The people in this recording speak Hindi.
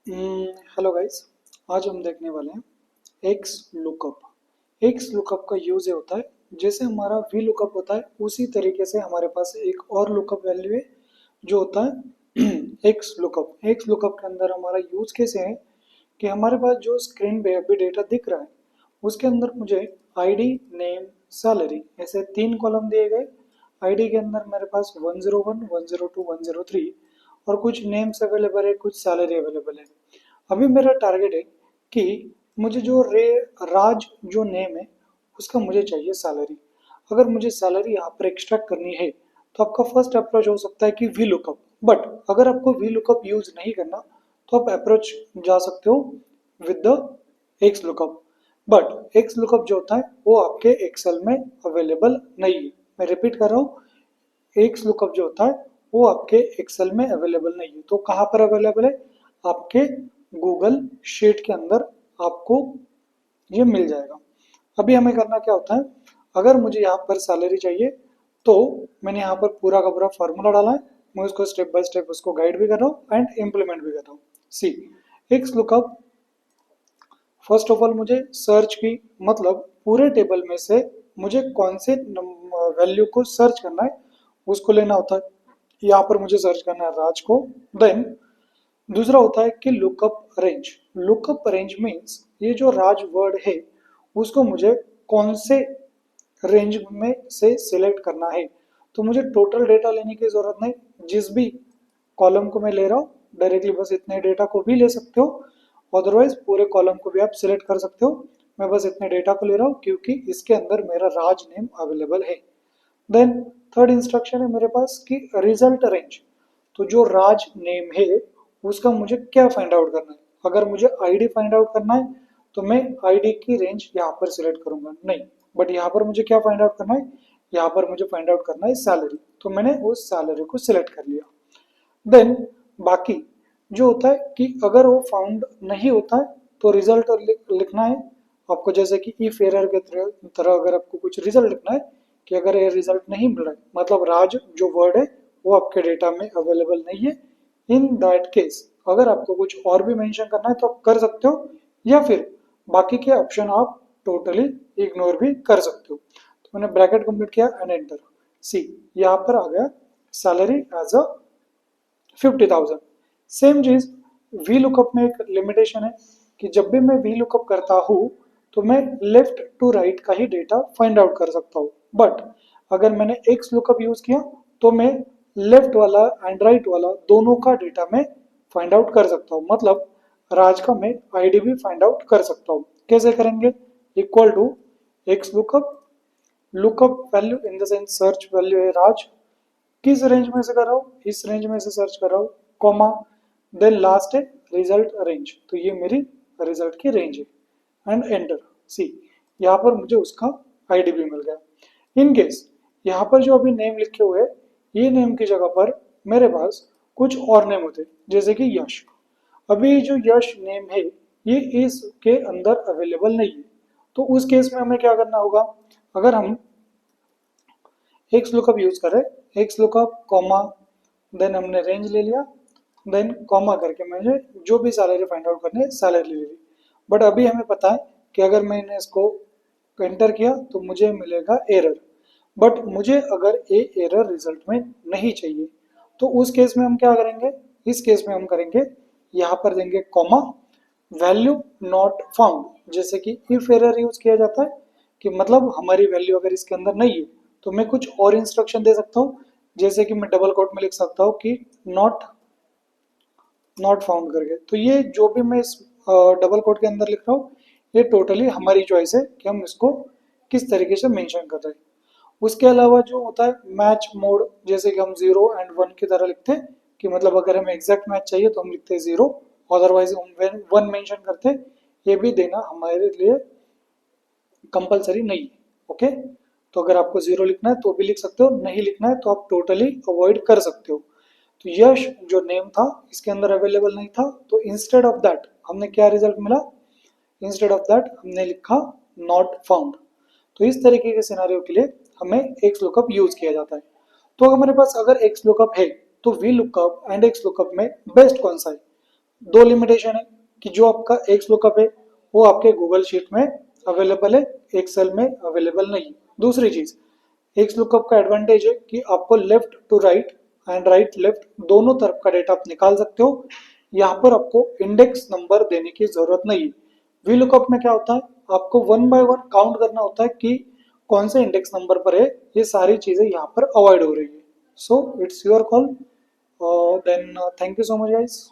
Hello guys. आज हम देखने वाले हैं एक्स लुकअप। एक्स लुकअप का यूज ये होता है, जैसे हमारा वी लुकअप होता है उसी तरीके से हमारे पास एक और लुकअप वैल्यू है जो होता है एक्स लुकअप। एक्स लुकअप के अंदर हमारा यूज कैसे है कि हमारे पास जो स्क्रीन पे अभी डेटा दिख रहा है उसके अंदर मुझे आईडी, नेम, सैलरी ऐसे तीन कॉलम दिए गए। आईडी के अंदर मेरे पास 101, 102, 103 और कुछ नेम्स अवेलेबल है, कुछ सैलरी अवेलेबल है। अभी मेरा टारगेट है कि मुझे जो राज जो नेम है उसका मुझे चाहिए सैलरी। अगर मुझे सैलरी यहाँ पर एक्सट्रैक्ट करनी है तो आपका फर्स्ट अप्रोच हो सकता है कि वी लुकअप। बट अगर आपको वी लुकअप यूज नहीं करना तो आप अप्रोच जा सकते हो with the x lookup. But x lookup जो होता है वो आपके एक्सेल में अवेलेबल नहीं है। मैं रिपीट कर रहा हूँ, एक्स लुकअप जो होता है वो आपके एक्सेल में अवेलेबल नहीं है। तो कहाँ पर अवेलेबल है? आपके गूगल शीट के अंदर आपको ये मिल जाएगा। अभी हमें करना क्या होता है, अगर मुझे यहाँ पर सैलरी चाहिए तो मैंने यहाँ पर पूरा का पूरा फॉर्मूला डाला है। मैं उसको स्टेप बाय स्टेप उसको गाइड भी कर रहा हूँ एंड इम्प्लीमेंट भी कर रहा हूँ। See, XLOOKUP first of all मुझे सर्च की मतलब पूरे टेबल में से मुझे कौन से वैल्यू को सर्च करना है उसको लेना होता है। यहाँ पर मुझे सर्च करना है राज को। देन दूसरा होता है कि lookup range. Lookup range means ये जो राज वर्ड है उसको मुझे कौन से रेंज में से सिलेक्ट करना है। तो मुझे टोटल डेटा लेने की जरूरत नहीं, जिस भी कॉलम को मैं ले रहा हूँ डायरेक्टली बस इतने डेटा को भी ले सकते हो, अदरवाइज पूरे कॉलम को भी आप सिलेक्ट कर सकते हो। मैं बस इतने डेटा को ले रहा हूँ क्योंकि इसके अंदर मेरा राज नेम अवेलेबल है। देन थर्ड इंस्ट्रक्शन है मेरे पास कि रिजल्ट रेंज। तो जो राज नेम है उसका मुझे क्या फाइंड आउट करना है। अगर मुझे आईडी फाइंड आउट करना है तो मैं आईडी की रेंज यहाँ पर सिलेक्ट करूंगा नहीं, बट यहाँ पर मुझे क्या फाइंड आउट करना है, यहाँ पर मुझे फाइंड आउट करना है सैलरी। तो मैंने उस सैलरी को सिलेक्ट कर लिया। देन बाकी जो होता है कि अगर वो फाउंड नहीं होता है तो रिजल्ट लिखना है आपको, जैसे कि इफ एरर के तरह अगर आपको कुछ रिजल्ट लिखना है कि अगर ये रिजल्ट नहीं मिल रहा है मतलब राज जो वर्ड है वो आपके डेटा में अवेलेबल नहीं है। इन दैट केस अगर आपको कुछ और भी मेंशन करना है तो आप कर सकते हो, या फिर बाकी के ऑप्शन आप टोटली इग्नोर भी कर सकते हो। तो मैंने ब्रैकेट कंप्लीट किया एंड एंटर। सी, यहाँ पर आ गया सैलरी एज अ 50,000। सेम चीज वी लुकअप में एक लिमिटेशन है कि जब भी मैं वी लुकअप करता हूँ तो मैं लेफ्ट टू राइट का ही डेटा फाइंड आउट कर सकता हूँ। बट अगर मैंने एक्स लुकअप यूज किया तो मैं लेफ्ट वाला एंड राइट वाला दोनों का डेटा में फाइंड आउट कर सकता हूँ। मतलब राज का मैं आईडी भी फाइंड आउट कर सकता हूँ। कैसे करेंगे? Equal to x lookup, lookup value in the sense search value है राज, किस रेंज में से कर रहा हूँ, इस रेंज में से सर्च कर रहा हूँ, कॉमा, देन लास्ट है रिजल्ट रेंज। तो ये मेरी रिजल्ट की रेंज है एंड एंटर। सी, यहाँ पर मुझे उसका आईडी भी मिल गया। इन केस यहाँ पर जो अभी नेम लिखे हुए हैं ये नेम की जगह पर मेरे पास कुछ और नेम होते जैसे कि यश। अभी जो यश नेम है ये इसके अंदर अवेलेबल नहीं है। तो उस केस में हमें क्या करना होगा, अगर हम एक्स लुकअप यूज करें, एक्स लुकअप कॉमा, देन हमने रेंज ले लिया, देन कॉमा करके मैंने जो भी सैलरी फाइंड आउट करनी है सैलरी ले ली। बट अभी हमें पता है कि अगर मैंने इसको एंटर किया तो मुझे मिलेगा एरर। बट मुझे अगर ए एरर रिजल्ट में नहीं चाहिए तो उस केस में हम क्या करेंगे, इस केस में हम करेंगे यहाँ पर देंगे कॉमा, वैल्यू नॉट फाउंड। जैसे कि इफ एरर यूज किया जाता है कि मतलब हमारी वैल्यू अगर इसके अंदर नहीं है तो मैं कुछ और इंस्ट्रक्शन दे सकता हूँ, जैसे कि मैं डबल कोट में लिख सकता हूँ कि नॉट नॉट फाउंड करके। तो ये जो भी मैं इस डबल कोट के अंदर लिख रहा हूँ ये टोटली हमारी चॉइस है कि हम इसको किस तरीके से मेंशन कर रहे हैं। उसके अलावा जो होता है मैच मोड, जैसे कि हम 0 और 1 की तरह लिखते हैं कि मतलब अगर हमें एग्जैक्ट मैच चाहिए तो हम लिखते हैं 0, अदरवाइज हम 1 मेंशन करते हैं। ये भी देना हमारे लिए कंपलसरी नहीं है। ओके, तो अगर आपको 0 लिखना है तो भी लिख सकते हो, नहीं लिखना है तो आप टोटली अवॉइड कर सकते हो। तो यश जो नेम था इसके अंदर अवेलेबल नहीं था तो इंस्टेड ऑफ दैट हमने क्या रिजल्ट मिला, इंस्टेड ऑफ दैट हमने लिखा नॉट फाउंड। तो इस तरीके के सिनारियों के लिए हमें एक्स लुकअप यूज किया जाता है। तो हमारे पास अगर एक्स लुकअप है तो V lookup and x lookup में बेस्ट कौन सा है? दो लिमिटेशन है कि जो आपका एक्स लुकअप है वो आपके गूगल शीट में अवेलेबल है, एक्सेल में अवेलेबल नहीं। दूसरी चीज, एक्स लुकअप का एडवांटेज है कि आपको left to right and right left दोनों तरफ का डेटा आप निकाल सकते हो। यहाँ पर आपको इंडेक्स नंबर देने की जरूरत नहीं है। वी लुकअप में क्या होता है, आपको वन बाय वन काउंट करना होता है कि कौन से इंडेक्स नंबर पर है। ये सारी चीजें यहाँ पर अवॉइड हो रही है। So it's your call. Then thank you so much guys.